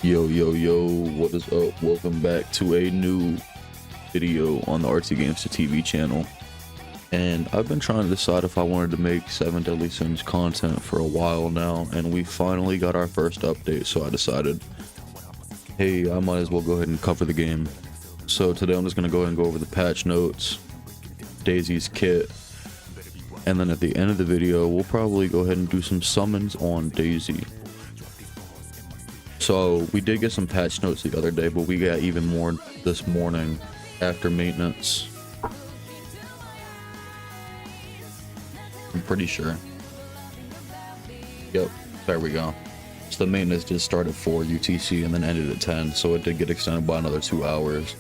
Yo, what is up? Welcome back to a new video on the RT Games to TV channel. And I've been trying to decide if I wanted to make 7 Deadly Sins content for a while now, and we finally got our first update, so I decided, hey, I might as well go ahead and cover the game. So today I'm just going to go ahead and go over the patch notes, Daisy's kit, and then at the end of the video, we'll probably go ahead and do some summons on Daisy. So we did get some patch notes the other day, but we got even more this morning after maintenance. I'm pretty sure. Yep, there we go. So the maintenance did start at 4 UTC and then ended at 10, so it did get extended by another 2 hours.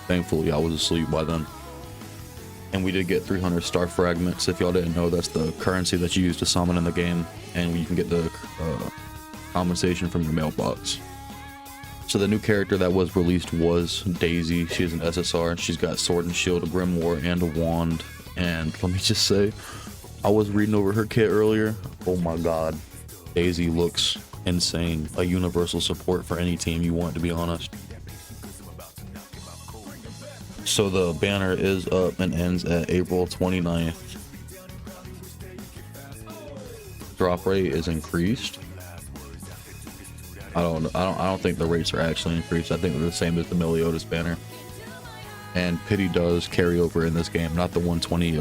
Thankfully, I was asleep by then. And we did get 300 star fragments. If y'all didn't know, that's the currency that you use to summon in the game, and you can get the compensation from your mailbox. So the new character that was released was Daisy. She's an SSR. She's got sword and shield, a grimoire, and a wand. And let me just say, I was reading over her kit earlier. Oh my god, Daisy looks insane. A universal support for any team you want, to be honest. So the banner is up and ends at April 29th. Drop rate is increased. I don't think the rates are actually increased. I think they're the same as the Meliodas banner. And pity does carry over in this game, not the 120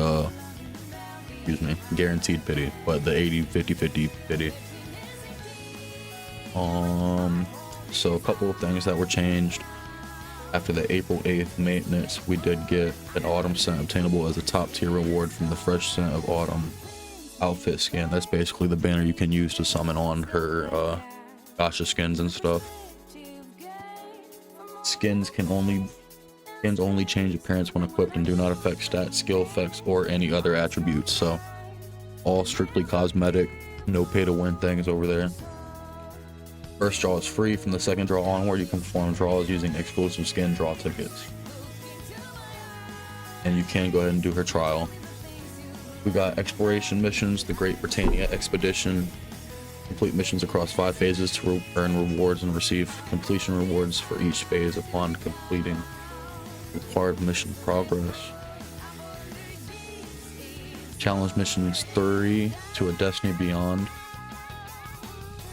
guaranteed pity, but the 80 50 pity. So a couple of things that were changed. After the April 8th maintenance, we did get an autumn scent obtainable as a top tier reward from the fresh scent of autumn outfit skin. That's basically the banner you can use to summon on her gacha skins and stuff. Skins only change appearance when equipped and do not affect stats, skill effects, or any other attributes. So all strictly cosmetic, no pay to win things over there. First draw is free. From the second draw onward, you can perform draws using exclusive skin draw tickets. And you can go ahead and do her trial. We got exploration missions, the Great Britannia Expedition. Complete missions across 5 phases to earn rewards and receive completion rewards for each phase upon completing required mission progress. Challenge missions 3 to a Destiny Beyond.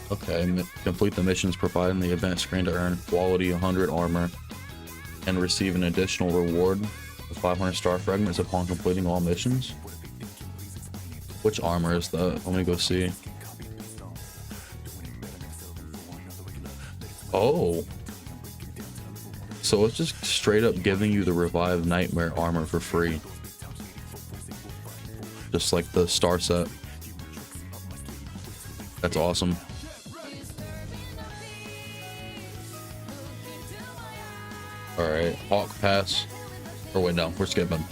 Okay, complete the missions provided in the event screen to earn quality 100 armor and receive an additional reward of 500 star fragments upon completing all missions. Which armor is that? Let me go see. Oh, so it's just straight up giving you the revived nightmare armor for free, just like the star set. That's awesome. All right, Hawk Pass, or wait, no, we're skipping.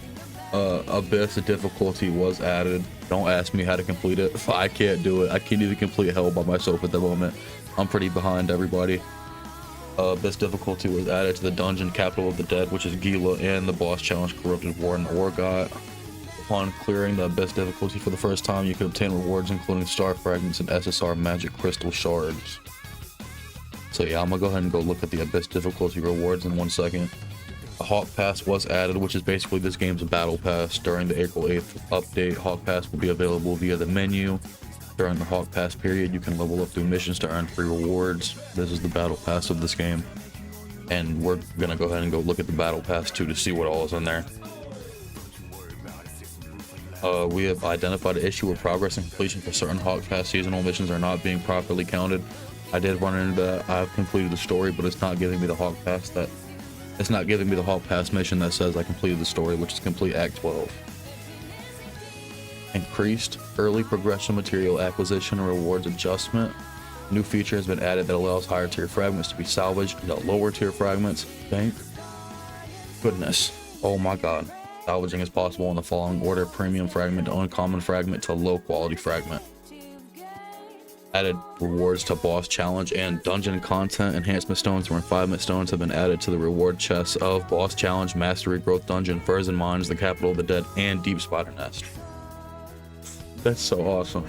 Abyss difficulty was added. Don't ask me how to complete it. I can't do it. I can't even complete Hell by myself at the moment. I'm pretty behind everybody. Abyss difficulty was added to the dungeon Capital of the Dead, which is Gila, and the boss challenge Corrupted Warden Orgot. Upon clearing the Abyss difficulty for the first time, you can obtain rewards including star fragments and SSR magic crystal shards. So yeah, I'm gonna go ahead and go look at the Abyss difficulty rewards in 1 second. A Hawk Pass was added, which is basically this game's battle pass. During the April 8th update, Hawk Pass will be available via the menu. During the Hawk Pass period, you can level up through missions to earn free rewards. This is the battle pass of this game, and we're gonna go ahead and go look at the battle pass too to see what all is in there. We have identified an issue with progress and completion for certain Hawk Pass seasonal missions are not being properly counted. I did run into that. I've completed the story, but it's not giving me the Hawk Pass mission that says I completed the story, which is complete Act 12. Increased early progression material acquisition and rewards adjustment. New feature has been added that allows higher tier fragments to be salvaged and lower tier fragments. Thank goodness. Oh my god. Salvaging is possible in the following order: premium fragment to uncommon fragment to low quality fragment. Added rewards to boss challenge and dungeon content. Enhancement stones and refinement stones have been added to the reward chests of boss challenge, mastery growth dungeon, Furs and Mines, the Capital of the Dead, and Deep Spider Nest. That's so awesome.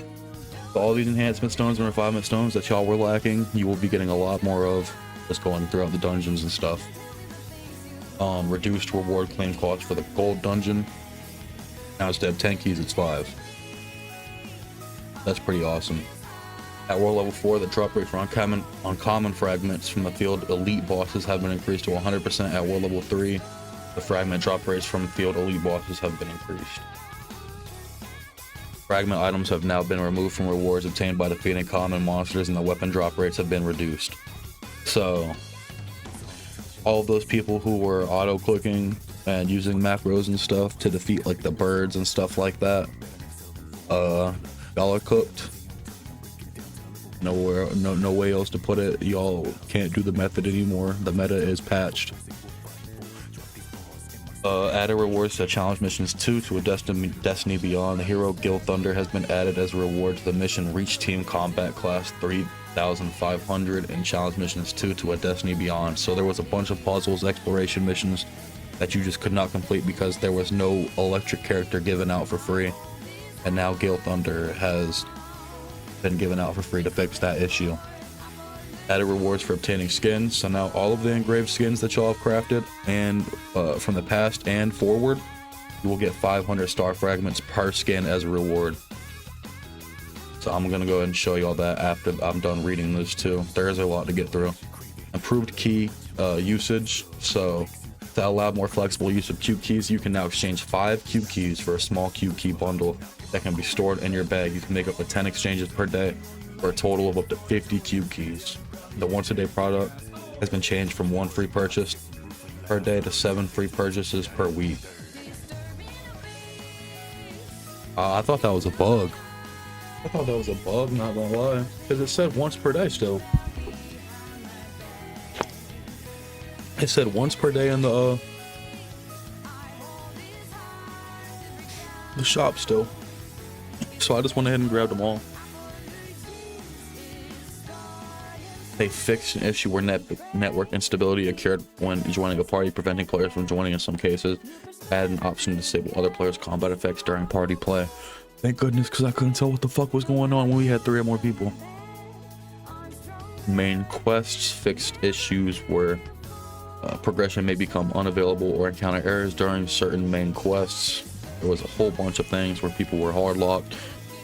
So all these enhancement stones and refinement stones that y'all were lacking, you will be getting a lot more of just going throughout the dungeons and stuff. Reduced reward claim cost for the gold dungeon. Now instead of 10 keys, it's 5. That's pretty awesome. At world level 4, the drop rate for uncommon fragments from the field elite bosses have been increased to 100%. At world level 3, the fragment drop rates from field elite bosses have been increased. Fragment items have now been removed from rewards obtained by defeating common monsters, and the weapon drop rates have been reduced. So, all of those people who were auto-clicking and using macros and stuff to defeat like the birds and stuff like that, y'all are cooked. No way else to put it. Y'all can't do the method anymore. The meta is patched. Added rewards to challenge missions 2 to a Destiny Beyond. The hero Gil Thunder has been added as a reward to the mission Reach Team Combat Class 3500 and challenge missions 2 to a Destiny Beyond. So there was a bunch of puzzles, exploration missions that you just could not complete because there was no electric character given out for free. And now Gil Thunder has been given out for free to fix that issue. Added rewards for obtaining skins, so now all of the engraved skins that y'all have crafted and from the past and forward, you will get 500 star fragments per skin as a reward. So I'm gonna go ahead and show y'all that after I'm done reading this too. There is a lot to get through. Improved key usage, so to allow more flexible use of cube keys, you can now exchange 5 cube keys for a small cube key bundle that can be stored in your bag. You can make up to 10 exchanges per day for a total of up to 50 cube keys. The once a day product has been changed from 1 free purchase per day to 7 free purchases per week. I thought that was a bug. Not gonna lie, because it said once per day still. It said once per day in the shop still. So I just went ahead and grabbed them all. They fixed an issue where network instability occurred when joining a party, preventing players from joining in some cases. Add an option to disable other players' combat effects during party play. Thank goodness, because I couldn't tell what the fuck was going on when we had 3 or more people. Main quests fixed issues where progression may become unavailable or encounter errors during certain main quests. There was a whole bunch of things where people were hard locked,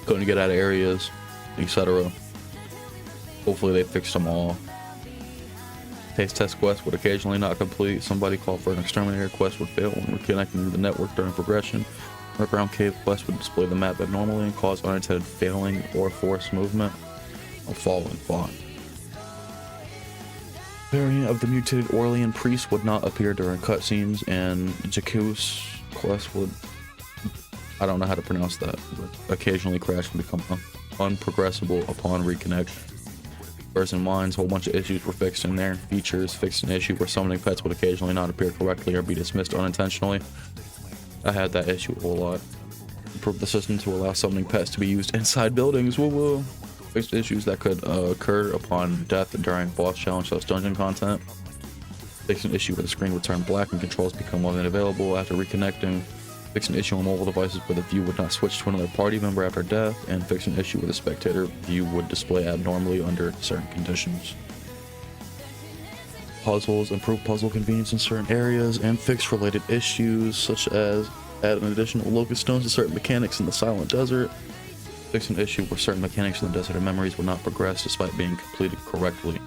couldn't get out of areas, etc. Hopefully they fixed them all. Taste test quest would occasionally not complete. Somebody called for an exterminator quest would fail when reconnecting to the network during progression. Underground cave quest would display the map abnormally and cause unintended failing or forced movement. Falling font. Variant of the mutated Orlean priest would not appear during cutscenes, and Jacques quest would, I don't know how to pronounce that, would occasionally crash and become unprogressible upon reconnection. Person Minds, a whole bunch of issues were fixed in there. Features fixed an issue where summoning pets would occasionally not appear correctly or be dismissed unintentionally. I had that issue a whole lot. Improved the system to allow summoning pets to be used inside buildings. Woo woo. Fixed issues that could occur upon death during boss challenge / dungeon content. Fixed an issue where the screen would turn black and controls become unavailable after reconnecting. Fix an issue on mobile devices where the view would not switch to another party member after death, and fix an issue where the spectator view would display abnormally under certain conditions. Puzzles, improve puzzle convenience in certain areas, and fix related issues such as add an additional locust stones to certain mechanics in the Silent Desert. Fix an issue where certain mechanics in the Desert of Memories would not progress despite being completed correctly.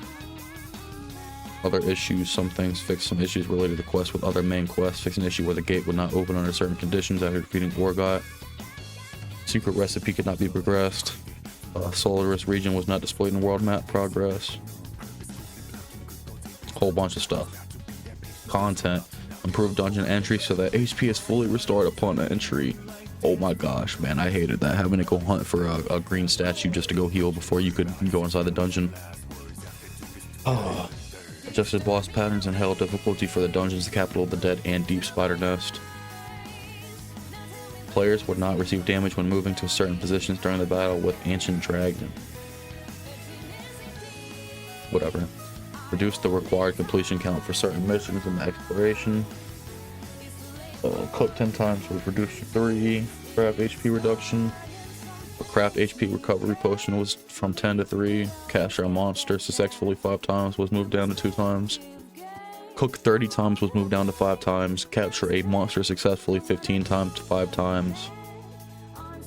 Other issues, some things fixed some issues related to quests with other main quests. Fix an issue where the gate would not open under certain conditions after defeating Orgot. Secret recipe could not be progressed. Solaris region was not displayed in world map progress. Whole bunch of stuff. Content. Improved dungeon entry so that HP is fully restored upon entry. Oh my gosh, man, I hated that. Having to go hunt for a green statue just to go heal before you could go inside the dungeon. Adjusted boss patterns and hell difficulty for the dungeons, the Capital of the Dead, and Deep Spider Nest. Players would not receive damage when moving to certain positions during the battle with Ancient Dragon. Whatever. Reduce the required completion count for certain missions in the exploration. Cook 10 times was reduced to 3. Grab HP reduction. A craft HP recovery potion was from 10 to 3. Capture a monster successfully 5 times was moved down to 2 times. Cook 30 times was moved down to 5 times. Capture a monster successfully 15 times to 5 times.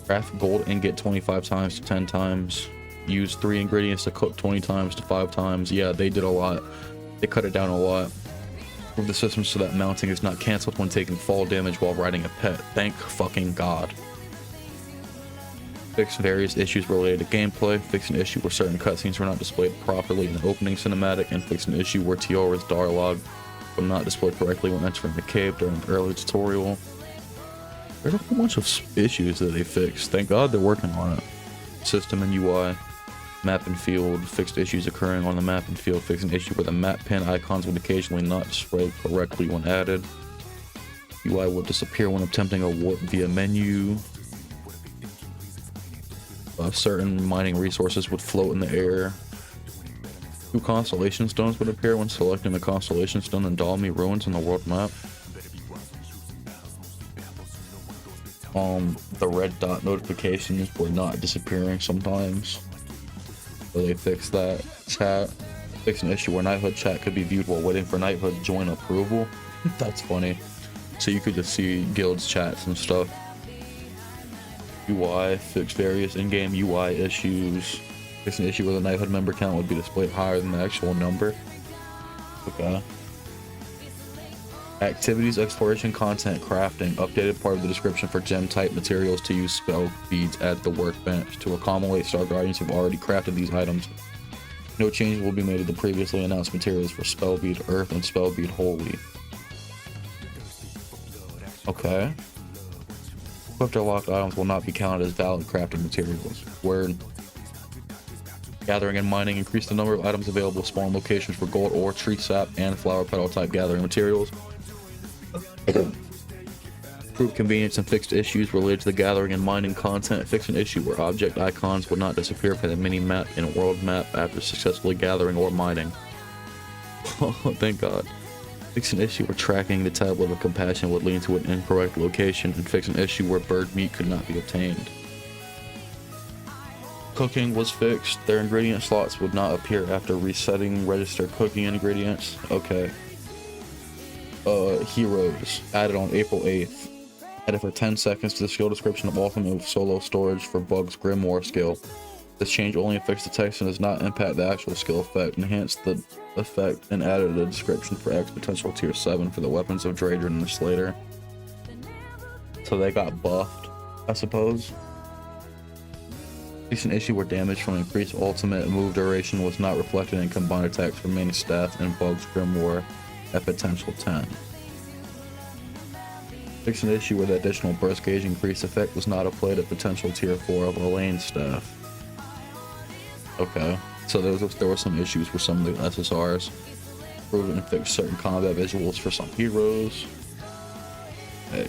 Craft gold ingot 25 times to 10 times. Use 3 ingredients to cook 20 times to 5 times. Yeah, they did a lot. They cut it down a lot. Improve the system so that mounting is not cancelled when taking fall damage while riding a pet. Thank fucking God. Fix various issues related to gameplay. Fix an issue where certain cutscenes were not displayed properly in the opening cinematic, and fix an issue where Tiora's dialogue was not displayed correctly when entering the cave during the early tutorial. There's a whole bunch of issues that they fixed. Thank God they're working on it. System and UI. Map and field. Fixed issues occurring on the map and field. Fix an issue where the map pin icons would occasionally not display correctly when added. UI would disappear when attempting a warp via menu. Certain mining resources would float in the air. 2 constellation stones would appear when selecting the constellation stone in Dalmi Ruins on the world map. The red dot notifications were not disappearing sometimes, so they fixed that. Chat. Fix an issue where knighthood chat could be viewed while waiting for knighthood join approval. That's funny. So you could just see guilds chats and stuff. UI, fix various in-game UI issues. Fix an issue where the knighthood member count would be displayed higher than the actual number. Okay. Activities, exploration, content, crafting. Updated part of the description for gem type materials to use spell beads at the workbench. To accumulate Star Guardians who've already crafted these items. No changes will be made to the previously announced materials for spell bead earth and spell bead holy. Okay. Equipped or locked items will not be counted as valid crafting materials. Word. Gathering and mining increase the number of items available spawn locations for gold ore, tree sap, and flower petal type gathering materials. Improve convenience and fixed issues related to the gathering and mining content. Fix an issue where object icons would not disappear from the mini-map and world map after successfully gathering or mining. Oh, thank God. Fix an issue where tracking the tablet of compassion would lead to an incorrect location, and fix an issue where bird meat could not be obtained. Cooking was fixed. Their ingredient slots would not appear after resetting register cooking ingredients. Okay. Heroes added on April 8th. Added for 10 seconds to the skill description of ultimate solo storage for Bug's Grimoire skill. This change only affects the text and does not impact the actual skill effect. Enhanced the effect and added a description for X potential tier 7 for the weapons of Draydon and the Slater. So they got buffed, I suppose. It's an issue where damage from increased ultimate move duration was not reflected in combined attacks for main staff and Bug's Grimoire at potential 10. Fix an issue where the additional burst gauge increase effect was not applied at potential tier 4 of Elaine staff. Okay, so there were some issues with some of the SSRs. Improved and fixed certain combat visuals for some heroes. Hey.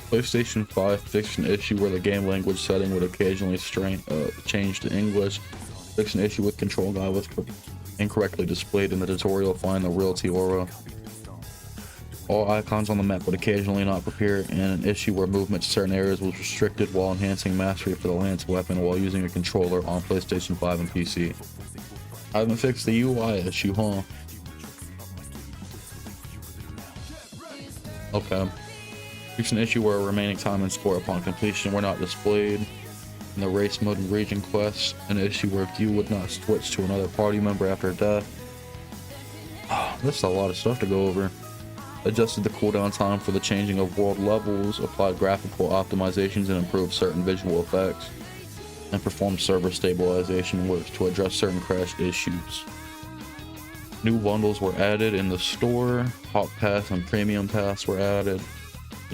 PlayStation 5 fixed an issue where the game language setting would occasionally change to English. Fixed an issue with control guide was incorrectly displayed in the tutorial. Find the real Tiora. All icons on the map would occasionally not appear, and an issue where movement to certain areas was restricted while enhancing mastery for the lance weapon while using a controller on PlayStation 5 and PC. I haven't fixed the UI issue, huh? Okay. Fixed an issue where remaining time and score upon completion were not displayed in the race mode and region quests. An issue where view would not switch to another party member after death. Oh, that's a lot of stuff to go over. Adjusted the cooldown time for the changing of world levels, applied graphical optimizations and improved certain visual effects, and performed server stabilization works to address certain crash issues. New bundles were added in the store. Hawk Pass and Premium Pass were added.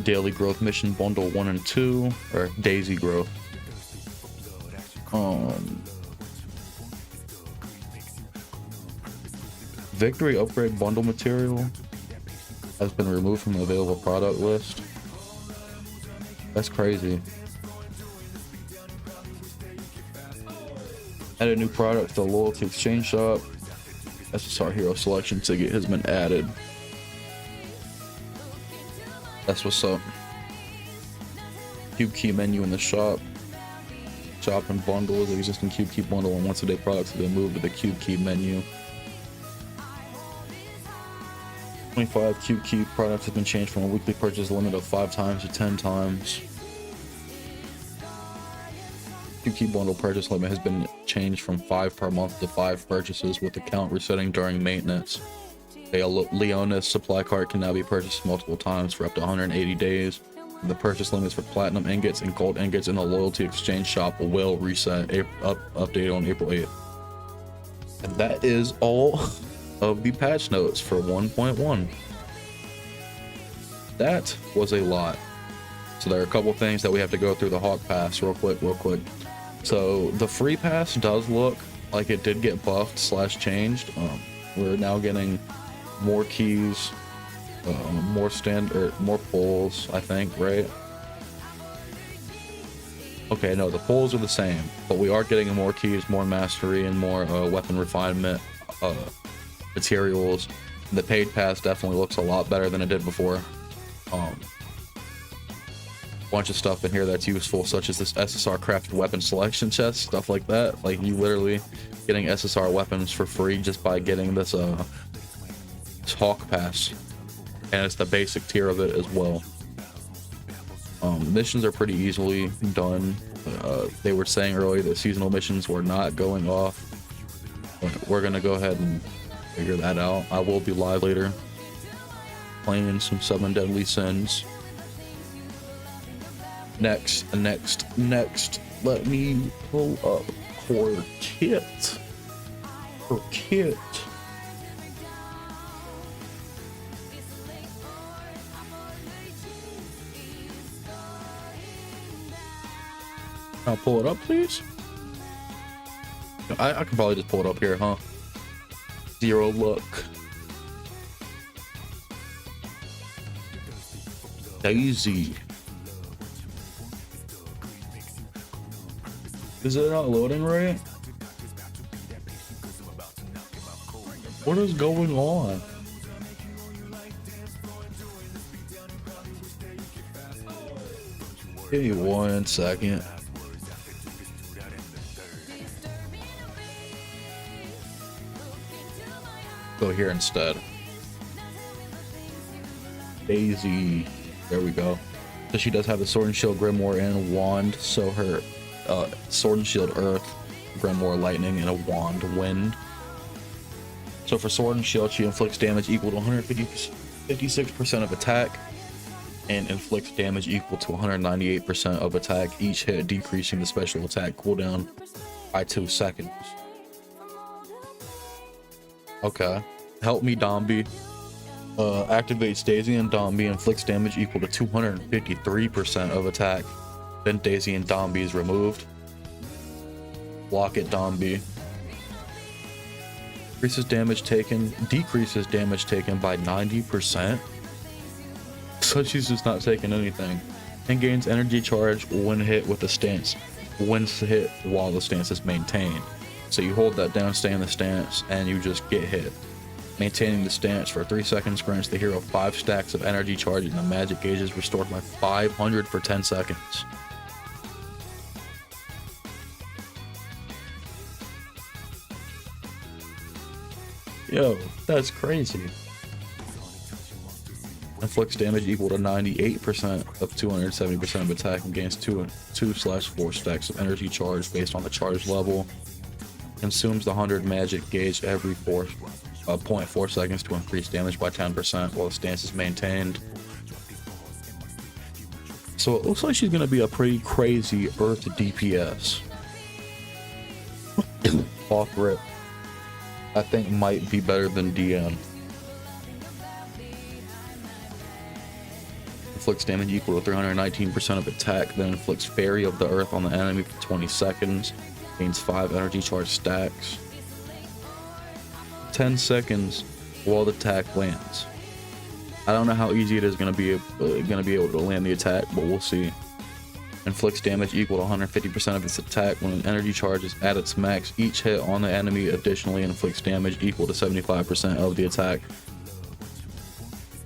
Daily Growth Mission Bundle 1 and 2, or Daisy Growth. Victory Upgrade Bundle material has been removed from the available product list. That's crazy. Added new product to the Loyalty Exchange Shop. SSR Hero Selection ticket has been added. That's what's up. Cube Key menu in the shop. Shop and bundles. The existing Cube Key bundle and once a day products have been moved to the Cube Key menu. 25 Cube Key products have been changed from a weekly purchase limit of 5 times to 10 times. Cube Key bundle purchase limit has been changed from 5 per month to 5 purchases, with the count resetting during maintenance. A Leonis supply cart can now be purchased multiple times for up to 180 days. The purchase limits for platinum ingots and gold ingots in the loyalty exchange shop will reset update on April 8th. And that is all of the patch notes for 1.1. That was a lot. So there are a couple things that we have to go through the Hawk Pass real quick. So the free pass does look like it did get buffed / changed. We're now getting more keys, more pulls, I think, right? Okay, no, the pulls are the same, but we are getting more keys, more mastery, and more weapon refinement materials. The paid pass definitely looks a lot better than it did before. Bunch of stuff in here that's useful, such as this SSR crafted weapon selection chest, stuff like that. Like, you literally getting SSR weapons for free just by getting this Hawk Pass, and it's the basic tier of it as well. Missions are pretty easily done. They were saying earlier that seasonal missions were not going off, but we're gonna go ahead and figure that out. I will be live later playing some 7 Deadly Sins. Next, let me pull up her kit. I'll pull it up, please. I can probably just pull it up here, huh? Zero luck. Daisy. Is it not loading right? What is going on? Give me 1 second. Go here instead. Daisy. There we go. So she does have the Sword and Shield Grimoire and Wand. So her Sword and Shield Earth, Grimoire Lightning, and a Wand Wind. So for Sword and Shield, she inflicts damage equal to 156% of attack and inflicts damage equal to 198% of attack each hit, decreasing the special attack cooldown by 2 seconds. Okay. Help Me Dombi. Activates Daisy and Dombi, inflicts damage equal to 253% of attack. Then Daisy and Dombi is removed. Block it, Dombi. Decreases damage taken by 90%. So she's just not taking anything. And gains energy charge when hit with the stance. When hit while the stance is maintained. So you hold that down, stay in the stance, and you just get hit. Maintaining the stance for 3 seconds grants the hero 5 stacks of energy charge, and the magic gauge is restored by 500 for 10 seconds. Yo, that's crazy. Inflicts damage equal to 98% of 270% of attack and gains 2/4 stacks of energy charge based on the charge level. Consumes the 100 magic gauge every 0.4 seconds to increase damage by 10% while the stance is maintained. So it looks like she's going to be a pretty crazy Earth DPS. Off rip. I think might be better than DN. Inflicts damage equal to 319% of attack, then inflicts Fairy of the Earth on the enemy for 20 seconds. Gains 5 energy charge stacks. 10 seconds while the attack lands. I don't know how easy it is going to be able to land the attack, but we'll see. Inflicts damage equal to 150% of its attack when an energy charge is at its max. Each hit on the enemy additionally inflicts damage equal to 75% of the attack.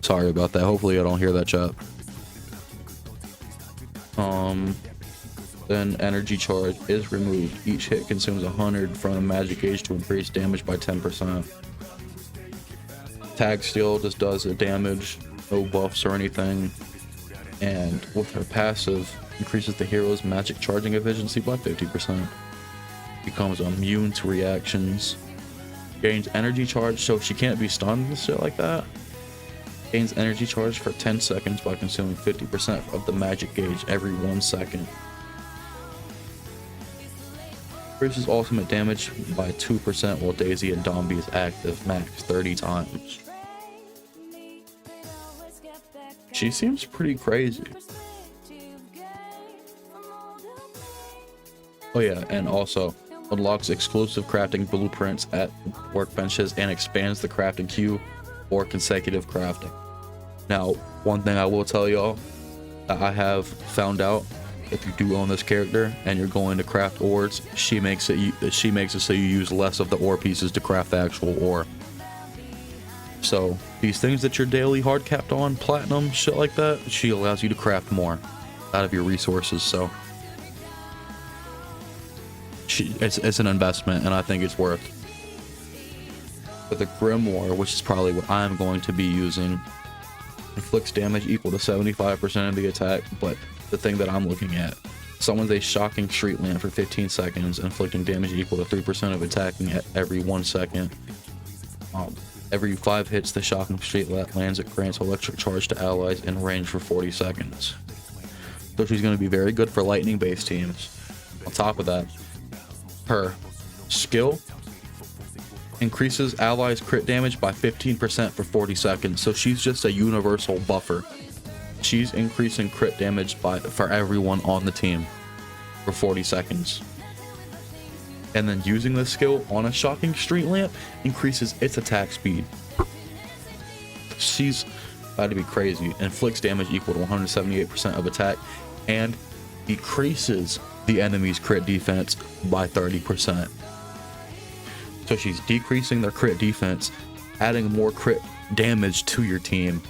Sorry about that. Hopefully I don't hear that, chat. Then energy charge is removed. Each hit consumes 100 from a magic gauge to increase damage by 10%. Tag steal just does the damage, no buffs or anything. And with her passive, increases the hero's magic charging efficiency by 50%. Becomes immune to reactions. Gains energy charge, so she can't be stunned and shit like that. Gains energy charge for 10 seconds by consuming 50% of the magic gauge every 1 second. Increases ultimate damage by 2% while Daisy and Dombey is active, max 30 times. She seems pretty crazy. Oh yeah, and also unlocks exclusive crafting blueprints at workbenches and expands the crafting queue for consecutive crafting. Now, one thing I will tell y'all that I have found out: if you do own this character and you're going to craft ores, she makes it so you use less of the ore pieces to craft the actual ore. So these things that you're daily hard capped on, platinum, shit like that, she allows you to craft more out of your resources. So it's an investment, and I think it's worth. But the Grimoire, which is probably what I'm going to be using, inflicts damage equal to 75% of the attack, but the thing that I'm looking at, summons a shocking street lamp for 15 seconds, inflicting damage equal to 3% of attacking at every 1 second. Every 5 hits, the shocking street lamp lands. It grants electric charge to allies in range for 40 seconds. So she's going to be very good for lightning based teams. On top of that, her skill increases allies crit damage by 15% for 40 seconds. So she's just a universal buffer. She's increasing crit damage for everyone on the team for 40 seconds. And then using this skill on a shocking street lamp increases its attack speed. She's about to be crazy. Inflicts damage equal to 178% of attack and decreases the enemy's crit defense by 30%. So she's decreasing their crit defense, adding more crit damage to your team.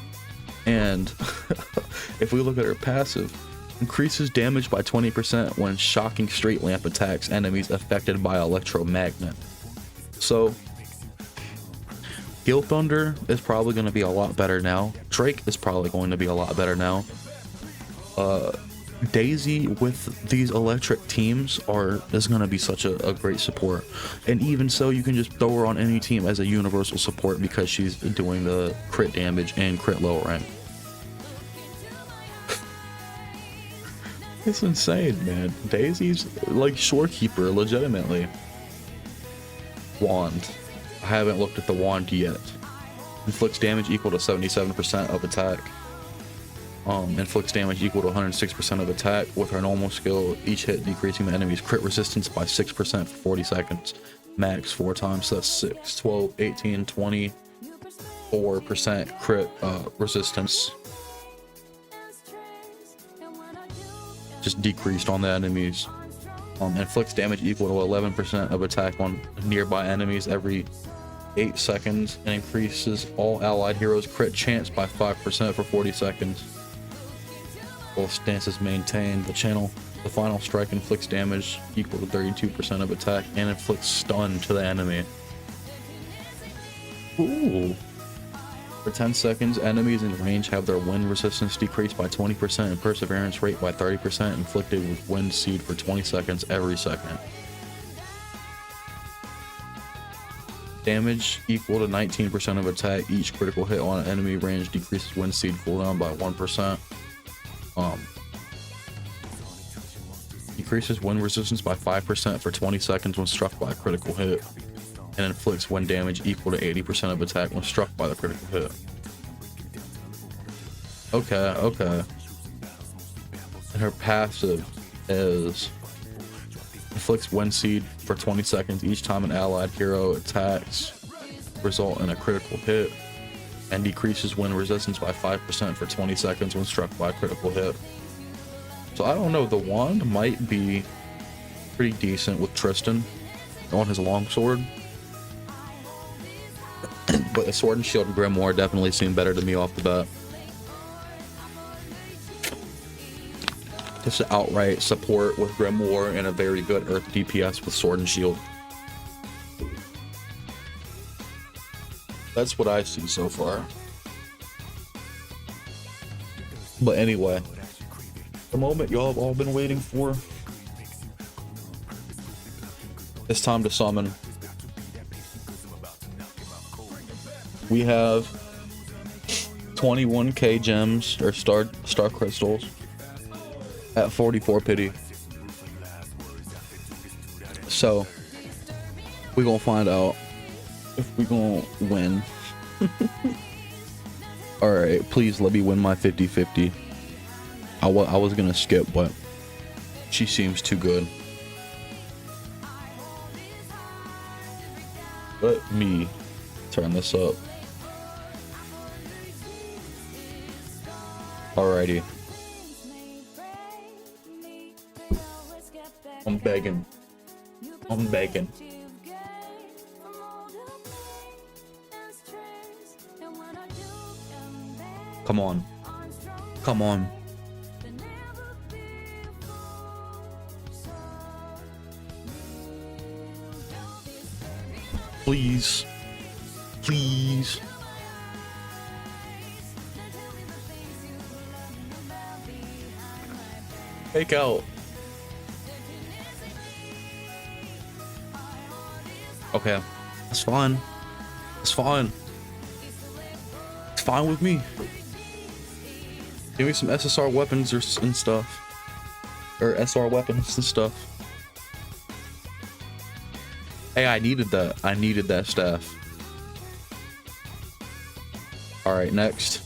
And if we look at her passive, increases damage by 20% when shocking street lamp attacks enemies affected by electromagnet. So Gil Thunder is probably going to be a lot better now. Drake is probably going to be a lot better now. Daisy with these electric teams is going to be such a great support. And even so, you can just throw her on any team as a universal support because she's doing the crit damage and crit low rank. It's insane, man. Daisy's like shorekeeper, legitimately. Wand. I haven't looked at the wand yet. Inflicts damage equal to 77% of attack. Inflicts damage equal to 106% of attack with her normal skill, each hit decreasing the enemy's crit resistance by 6% for 40 seconds. Max 4 times, so that's 6, 12, 18, 24% crit resistance. Just decreased on the enemies. Inflicts damage equal to 11% of attack on nearby enemies every 8 seconds and increases all allied heroes' crit chance by 5% for 40 seconds. Both stances maintain the channel. The final strike inflicts damage equal to 32% of attack and inflicts stun to the enemy. Ooh. For 10 seconds, enemies in range have their wind resistance decreased by 20% and perseverance rate by 30%, inflicted with wind seed for 20 seconds every second. Damage equal to 19% of attack. Each critical hit on an enemy range decreases wind seed cooldown by 1%. Decreases wind resistance by 5% for 20 seconds when struck by a critical hit, and inflicts wind damage equal to 80% of attack when struck by the critical hit. Okay. And her passive is inflicts wind seed for 20 seconds each time an allied hero attacks result in a critical hit, and decreases wind resistance by 5% for 20 seconds when struck by a critical hit. So I don't know, the wand might be pretty decent with Tristan on his longsword. But the Sword and Shield Grimoire definitely seemed better to me off the bat. Just an outright support with Grimoire and a very good Earth DPS with Sword and Shield. That's what I see so far. But anyway, the moment y'all have all been waiting for. It's time to summon. We have 21k gems or star crystals at 44 pity. So we're gonna find out if we're gonna win. All right, please let me win my 50-50. I was gonna skip, but she seems too good. Let me turn this up. Alrighty. I'm begging. I'm begging. Come on. Come on. Please. Please. Take out. Okay. That's fine. It's fine. It's fine with me. Give me some SSR weapons and stuff. Or SR weapons and stuff. Hey, I needed that. I needed that staff. Alright, next.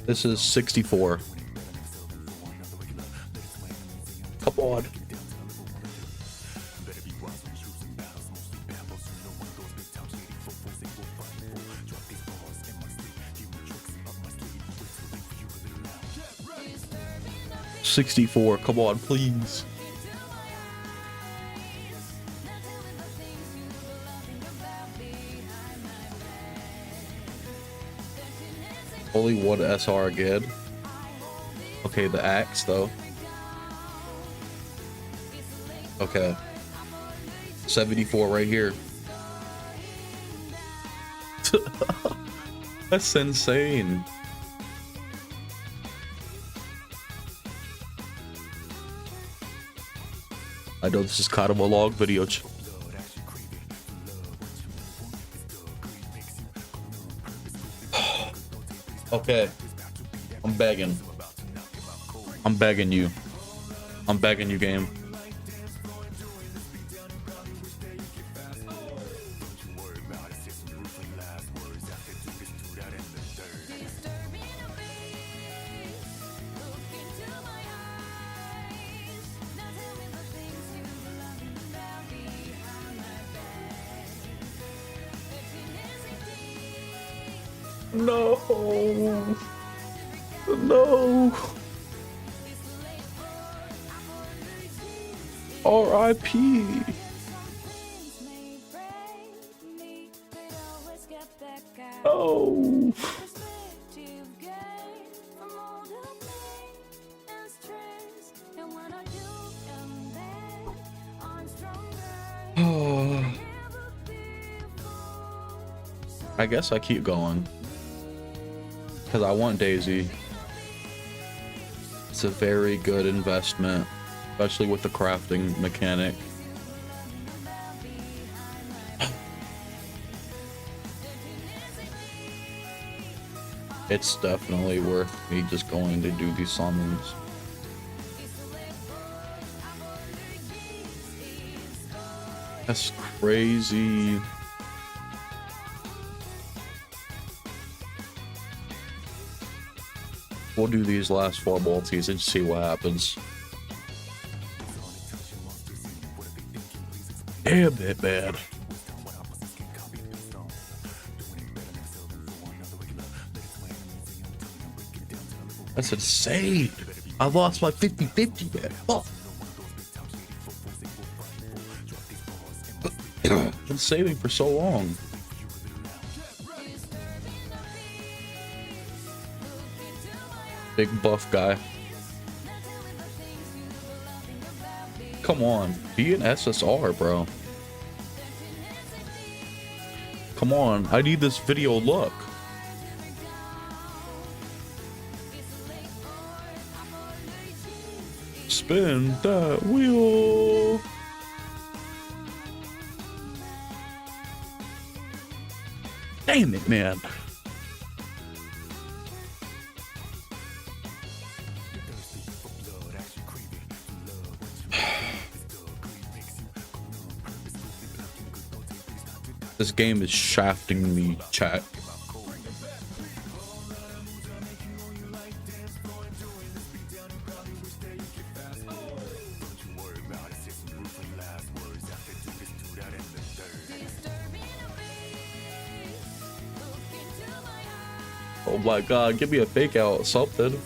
This is 64. Come on. $64. Come on, please. Only one SR again. Okay, the axe though. Okay. 74 right here. That's insane. I know this is kind of a long video. Okay. I'm begging. I'm begging you. I'm begging you, game. No. No. R.I.P. Oh. I guess I keep going. Because I want Daisy. It's a very good investment, especially with the crafting mechanic. It's definitely worth me just going to do these summons. That's crazy. We'll do these last 4 multis and see what happens. Damn it, man. That's insane. I lost my 50-50, man. Oh. Been saving for so long. Big buff guy. Come on, be an SSR, bro. Come on, I need this video look. Spin that wheel. Damn it, man. This game is shafting me, chat. Oh my god, give me a fake out, something.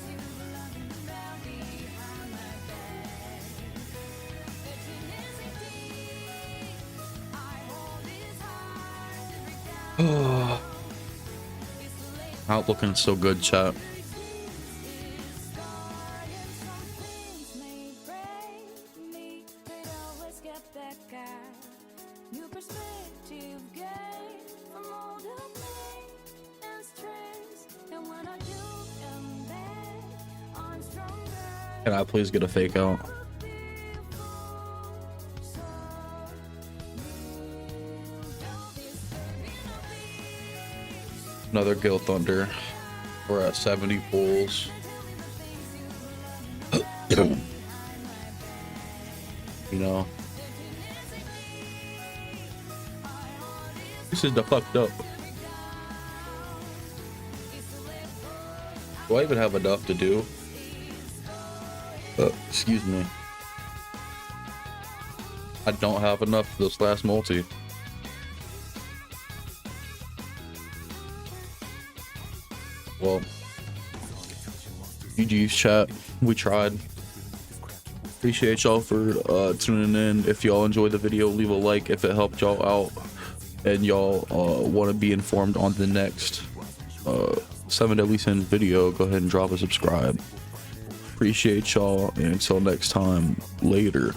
Not looking so good, chat. Can I please get a fake out? Another Gale Thunder. We're at 70 pulls. You know, this is the fucked up. Do I even have enough to do? Excuse me. I don't have enough for this last multi. Well, GG's, chat. We tried. Appreciate y'all for tuning in. If y'all enjoyed the video, leave a like if it helped y'all out, and y'all want to be informed on the next 7 Deadly Sins video, go ahead and drop a subscribe. Appreciate y'all, and until next time, later.